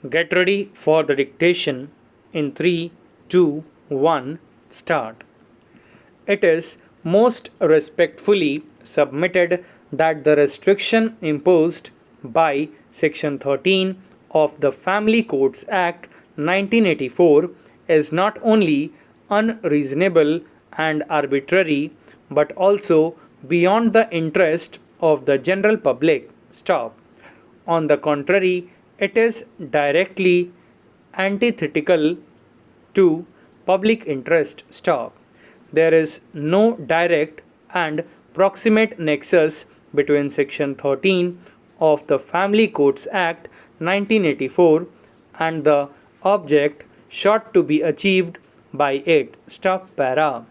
Get ready for the dictation in 3, 2, 1, start. It is most respectfully submitted that the restriction imposed by Section 13 of the Family Courts Act 1984 is not only unreasonable and arbitrary but also beyond the interest of the general public. Stop. On the contrary, it is directly antithetical to public interest. Stop. There is no direct and proximate nexus between Section 13 of the Family Courts Act 1984 and the object sought to be achieved by it. Stop para.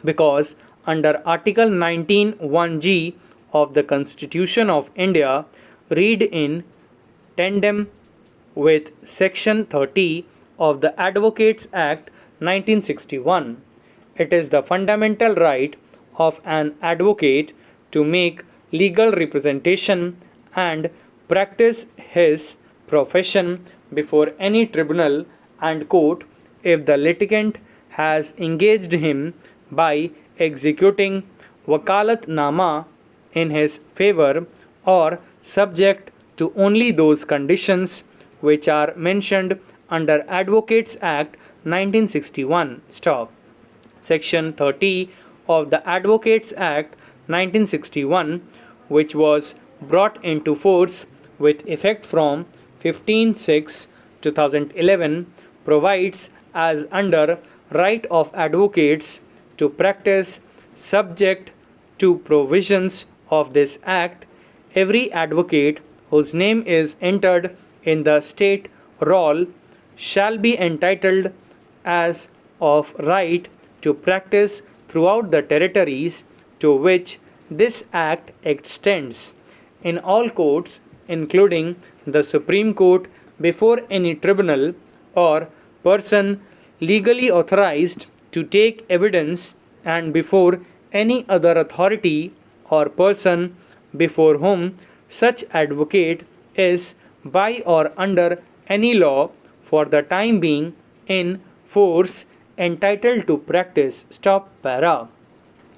Because under Article 19(1)(g) of the Constitution of India, read in tandem with Section 30 of the Advocates Act 1961. It is the fundamental right of an advocate to make legal representation and practice his profession before any tribunal and court if the litigant has engaged him by executing wakalatnama in his favor or subject to only those conditions which are mentioned under Advocates Act 1961. Stop. Section 30 of the Advocates Act 1961, which was brought into force with effect from 15/6/2011, provides as under right of advocates to practice subject to provisions of this act. Every advocate whose name is entered in the state roll shall be entitled as of right to practice throughout the territories to which this act extends, in all courts, including the Supreme Court, before any tribunal or person legally authorized to take evidence, and before any other authority or person before whom such advocate is by or under any law for the time being in force entitled to practice. Stop para.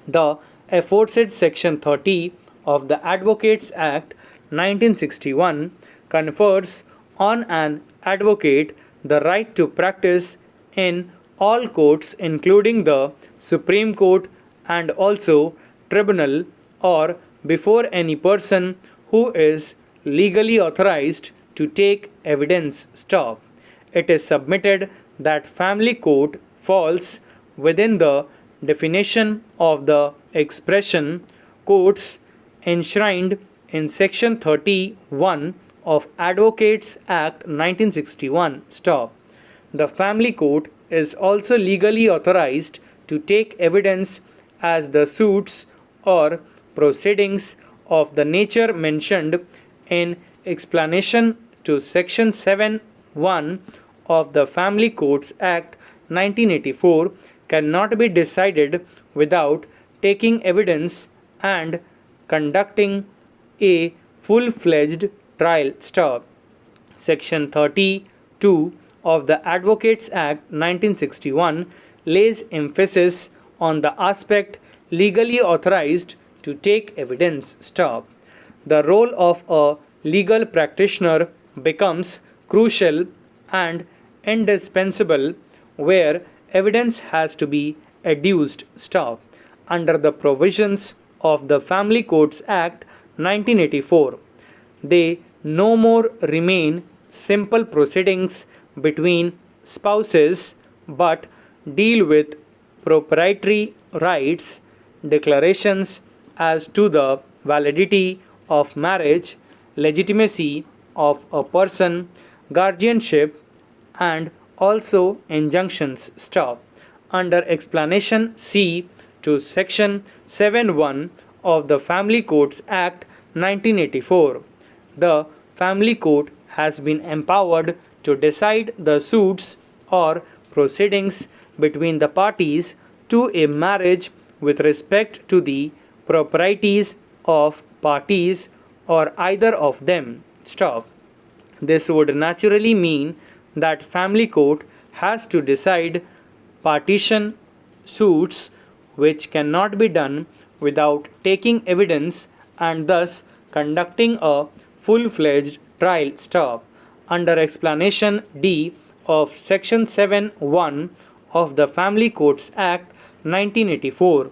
The aforesaid Section 30 of the Advocates Act 1961 confers on an advocate the right to practice in all courts, including the Supreme Court and also tribunal, or before any person who is legally authorized to take evidence. Stop. It is submitted that family court falls within the definition of the expression courts enshrined in Section 31 of Advocates Act 1961. Stop. The family court is also legally authorized to take evidence as the suits or proceedings of the nature mentioned in explanation to Section 7(1) of the Family Courts Act 1984 cannot be decided without taking evidence and conducting a full-fledged trial. Stop. Section 32 of the Advocates Act 1961 lays emphasis on the aspect legally authorized to take evidence. Stop. The role of a legal practitioner becomes crucial and indispensable where evidence has to be adduced. Stop. Under the provisions of the Family Courts Act 1984, they no more remain simple proceedings between spouses but deal with proprietary rights, declarations as to the validity of marriage, legitimacy of a person, guardianship, and also injunctions. Stop. Under explanation C to Section 7(1) of the Family Courts Act 1984, the Family Court has been empowered to decide the suits or proceedings between the parties to a marriage with respect to the proprieties of parties or either of them. Stop. This would naturally mean that family court has to decide partition suits, which cannot be done without taking evidence and thus conducting a full-fledged trial. Stop. Under explanation D of section 7(1) of the Family Courts Act 1984,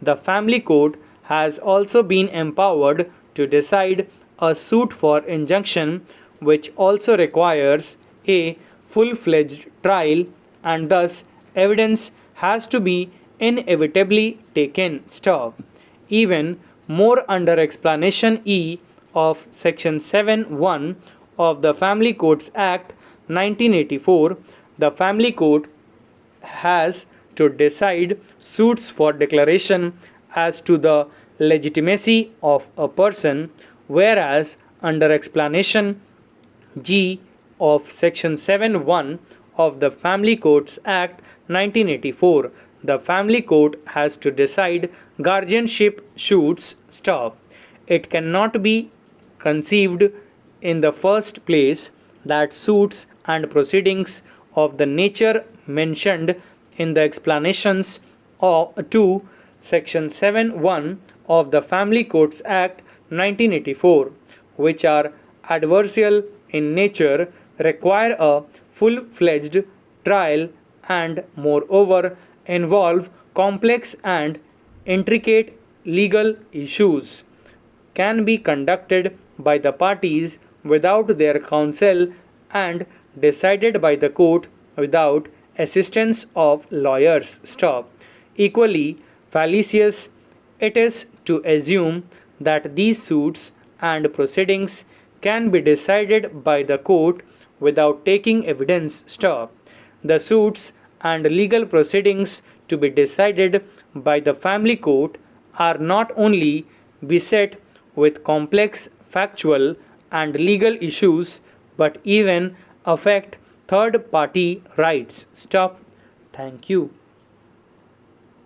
the family court has also been empowered to decide a suit for injunction, which also requires a full-fledged trial, and thus evidence has to be inevitably taken. Stop. Even more, under explanation E of section 7(1) of the Family Courts Act 1984, the family court has to decide suits for declaration as to the legitimacy of a person, whereas under explanation G of section 7(1) of the Family Courts Act 1984, the family court has to decide guardianship suits. Stop. It cannot be conceived in the first place that suits and proceedings of the nature mentioned in the explanations to section 7(1) of the Family Courts Act 1984, which are adversarial in nature, require a full-fledged trial and moreover involve complex and intricate legal issues, can be conducted by the parties without their counsel and decided by the court without assistance of lawyers. Stop. Equally fallacious it is to assume that these suits and proceedings can be decided by the court without taking evidence. Stop. The suits and legal proceedings to be decided by the family court are not only beset with complex factual and legal issues but even affect third party rights. Stop. Thank you.